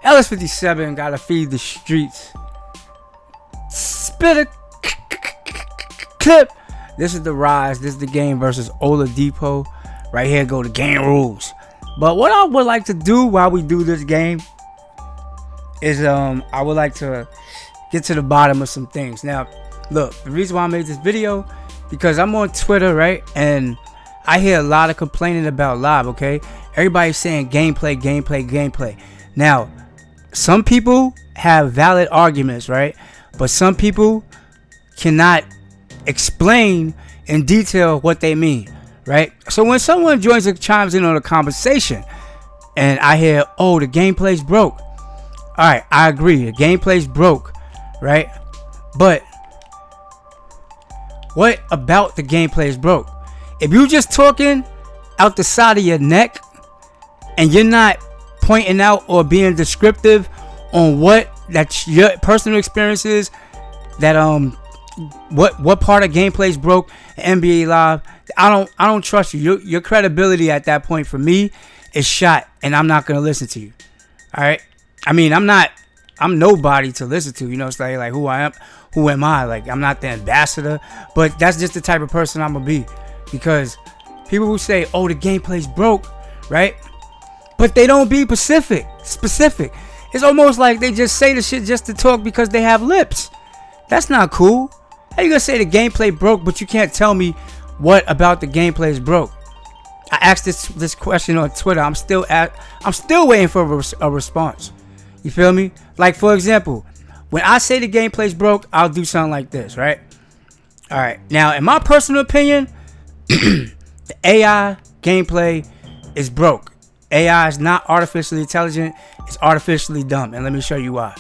Ellis 57 gotta feed the streets. Spit a clip. This is the Rise. This is the game versus Oladipo. Right here go the game rules. But what I would like to do while we do this game is I would like to get to the bottom of some things. Now, look, the reason why I made this video because I'm on Twitter, right? And I hear a lot of complaining about live, okay? Everybody's saying gameplay. Now, some people have valid arguments, right? But some people cannot explain in detail what they mean, right? So when someone joins and chimes in on a conversation and I hear, oh, the gameplay's broke. All right, I agree. The gameplay's broke, right? But what about the gameplay is broke? If you just talking out the side of your neck and you're not pointing out or being descriptive on what that your personal experience is, that what part of gameplay is broke, NBA Live, I don't trust you. Your credibility at that point for me is shot, and I'm not gonna listen to you. All right. I mean, I'm nobody to listen to. You know, it's like who I am. Who am I? Like, I'm not the ambassador, but that's just the type of person I'm gonna be. Because people who say, oh, the gameplay's broke, right? But they don't be specific. It's almost like they just say the shit just to talk because they have lips. That's not cool. How you gonna say the gameplay broke, but you can't tell me what about the gameplay is broke? I asked this question on Twitter. I'm still waiting for a response. You feel me? Like, for example, when I say the gameplay's broke, I'll do something like this, right? All right. Now, in my personal opinion, the AI gameplay is broke. AI is not artificially intelligent. It's artificially dumb. And let me show you why.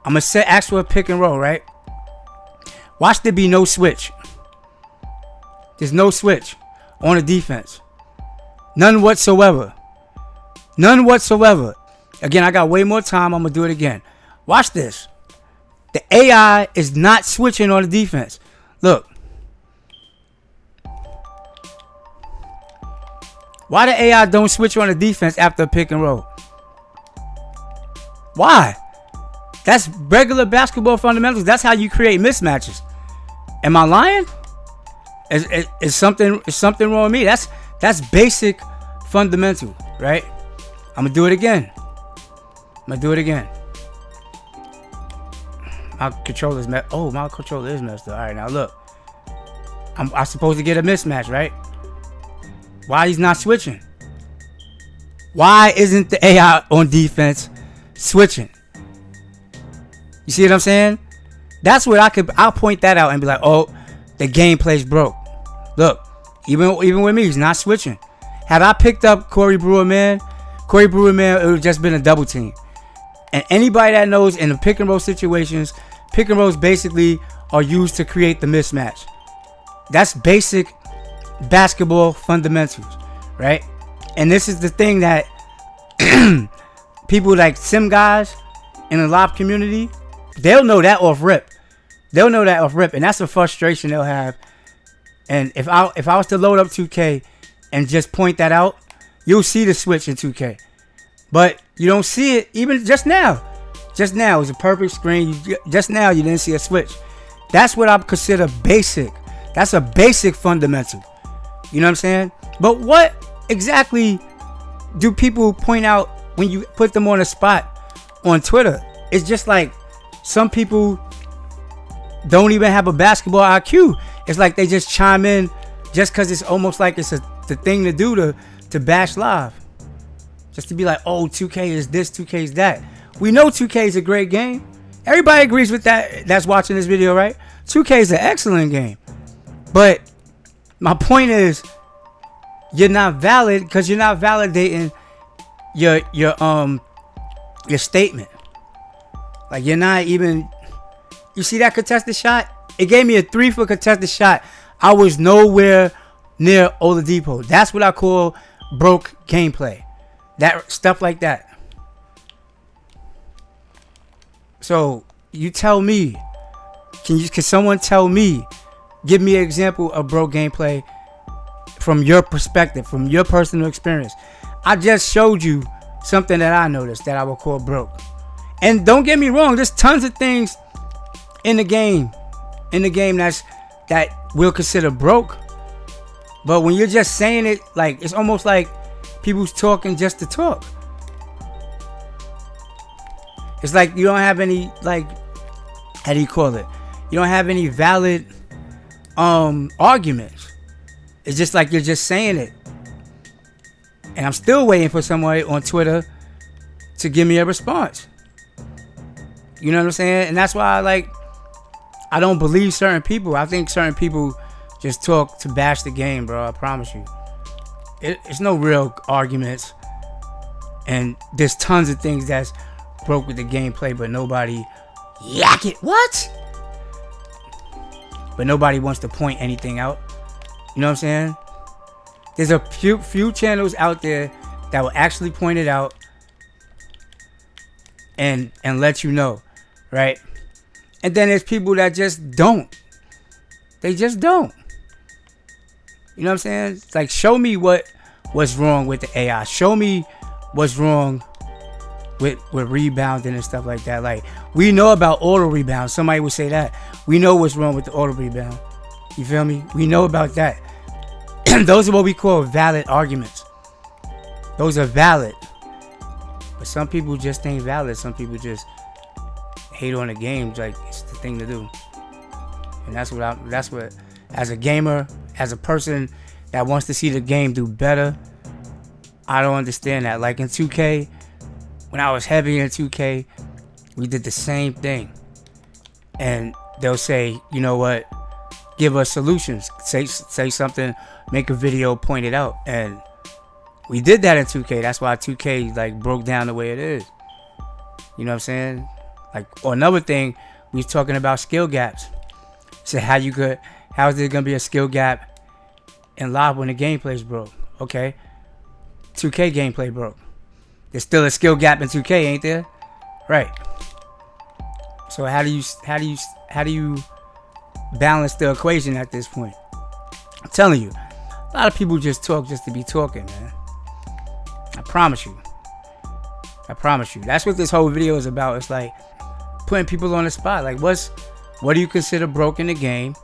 I'm going to ask for a pick and roll, right? Watch there be no switch. There's no switch on the defense. None whatsoever. Again, I got way more time. I'm going to do it again. Watch this. The AI is not switching on the defense. Look. Why the AI don't switch on the defense after a pick and roll? Why? That's regular basketball fundamentals. That's how you create mismatches. Am I lying? Is something wrong with me? That's basic fundamental, right? I'm gonna do it again. My controller is messed. Oh, my controller is messed up. All right, now look. I'm supposed to get a mismatch, right? Why he's not switching? Why isn't the AI on defense switching? You see what I'm saying? That's what I'll point that out and be like, oh, the gameplay's broke. Look, even with me, he's not switching. Had I picked up Corey Brewer, man, it would have just been a double team. And anybody that knows in the pick and roll situations, pick and rolls basically are used to create the mismatch. That's basic basketball fundamentals, right? And this is the thing that people like sim guys in the live community, they'll know that off rip. And that's a frustration they'll have. And if I was to load up 2K and just point that out, you'll see the switch in 2K. But you don't see it even just now. Just now, it was a perfect screen. Just now, you didn't see a switch. That's what I consider basic. That's a basic fundamental. You know what I'm saying? But what exactly do people point out when you put them on a spot on Twitter? It's just like some people don't even have a basketball IQ. It's like they just chime in just because it's almost like it's the thing to do to bash live. Just to be like, oh, 2K is this, 2K is that. We know 2K is a great game. Everybody agrees with that that's watching this video, right? 2K is an excellent game. But my point is, you're not valid because you're not validating your statement. Like, you're not even. You see that contested shot? It gave me a 3 for contested shot. I was nowhere near Oladipo. That's what I call broke gameplay. That stuff like that. So you tell me, can someone tell me, give me an example of broke gameplay from your perspective, from your personal experience? I just showed you something that I noticed that I would call broke. And don't get me wrong, there's tons of things in the game that we'll consider broke. But when you're just saying it, like, it's almost like people's talking just to talk. It's like you don't have any, like, how do you call it? You don't have any valid arguments. It's just like you're just saying it. And I'm still waiting for somebody on Twitter to give me a response. You know what I'm saying? And that's why I don't believe certain people. I think certain people just talk to bash the game, bro. I promise you. It's no real arguments. And there's tons of things that's broke with the gameplay, but nobody yak it. What? But nobody wants to point anything out. You know what I'm saying? There's a few channels out there that will actually point it out and let you know, right? And then there's people that just don't. They just don't. You know what I'm saying? It's like, show me what's wrong with the AI. Show me what's wrong with rebounding and stuff like that. Like, we know about auto rebound. Somebody would say that. We know what's wrong with the auto rebound. You feel me? We know about that. Those are what we call valid arguments. Those are valid. But some people just ain't valid. Some people just hate on the game. Like, it's the thing to do. And that's what as a gamer, as a person that wants to see the game do better, I don't understand that. Like in 2K, when I was heavy in 2K, we did the same thing. And they'll say, you know what? Give us solutions. Say something, make a video, point it out. And we did that in 2K. That's why 2K like broke down the way it is. You know what I'm saying? Like, or another thing, we was talking about skill gaps. So how is there gonna be a skill gap in live when the gameplay's broke? Okay. 2K gameplay broke. There's still a skill gap in 2K, ain't there? Right. So how do you balance the equation at this point? I'm telling you, a lot of people just talk just to be talking, man. I promise you. That's what this whole video is about. It's like putting people on the spot. Like, what do you consider broke in the game?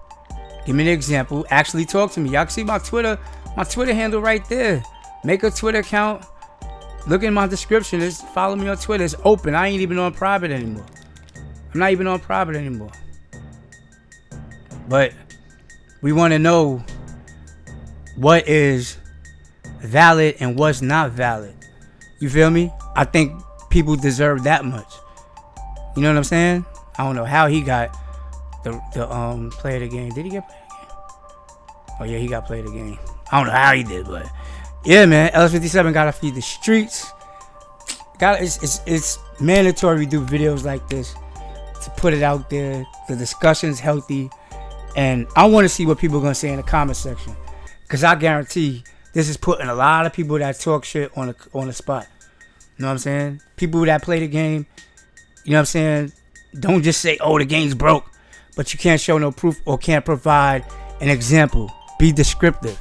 Give me an example. Actually talk to me. Y'all can see my Twitter handle right there. Make a Twitter account. Look in my description. Follow me on Twitter. It's open. I ain't even on private anymore. I'm not even on private anymore. But we want to know what is valid and what's not valid. You feel me? I think people deserve that much. You know what I'm saying? I don't know how he got the play of the game. Did he get play of the game? Oh yeah, he got play of the game. I don't know how he did, but yeah, man. LS57 gotta feed the streets. It's mandatory we do videos like this to put it out there. The discussion's healthy, and I want to see what people are gonna say in the comment section, because I guarantee this is putting a lot of people that talk shit on the spot. You know what I'm saying? People that play the game. You know what I'm saying? Don't just say, "Oh, the game's broke," but you can't show no proof or can't provide an example. Be descriptive.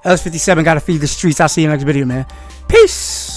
LS57 gotta feed the streets. I'll see you in the next video, man. Peace.